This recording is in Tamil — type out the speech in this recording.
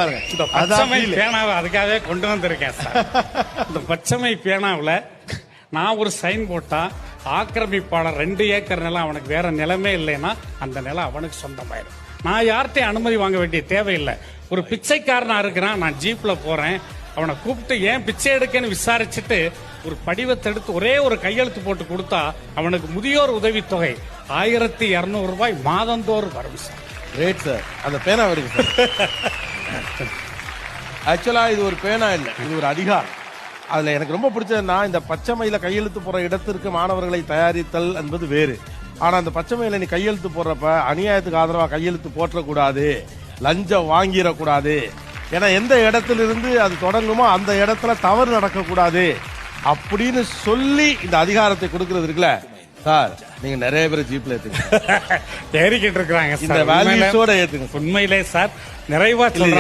இந்த பச்சை பேனாவை அதுக்காகவே கொண்டு வந்திருக்கேன் சார். இந்த பச்சை பேனாவில் நான் ஒரு சைன் போட்டா ஆக்கிரமிப்பாளர் 2 ஏக்கர் நிலம் அவனுக்கு வேற நிலமே இல்லைன்னா அந்த நிலம் அவனுக்கு சொந்தமாயிடும். நான் யார்கிட்டையும் அனுமதி வாங்க வேண்டிய தேவையில்லை. ஒரு பிச்சைக்காரனா இருக்கிறான், நான் ஜீப்ல போறேன், அவனை கூப்பிட்டு ஏன் பிச்சை எடுக்கன்னு விசாரிச்சுட்டு ஒரு படிவத்தை எடுத்து ஒரே ஒரு கையெழுத்து போட்டு கொடுத்தா அவனுக்கு முதியோர் உதவித்தொகை 1200 ரூபாய் மாதந்தோறும் வரும் சார். Great sir. அந்த பேனா இருக்கு சார். ஆக்சுவலா இது ஒரு பேனா இல்லை, இது ஒரு அதிகாரம். அதுல எனக்கு ரொம்ப பிடிச்சதுன்னா இந்த பச்சை மயில கையெழுத்து போற இடத்திற்கு மாணவர்களை தயாரித்தல் என்பது வேறு. ஆனா அந்த பச்சை மயில நீ கையெழுத்து போடுறப்ப அநியாயத்துக்கு ஆதரவா கையெழுத்து போற்றக்கூடாது, லஞ்சம் வாங்கிடக்கூடாது, ஏன்னா எந்த இடத்துல இருந்து அது தொடங்குமோ அந்த இடத்துல தவறு நடக்கக்கூடாது அப்படின்னு சொல்லி இந்த அதிகாரத்தை கொடுக்கறது இருக்குல்ல சார். நீங்க நிறைய பேர் ஜீப்ல ஏத்துங்க, ஏறிக்கிட்டு இருக்கிறாங்க. இந்த வேல்யூஸோட ஏத்துங்க. உண்மையிலே சார் நிறைவா சொல்றேன்.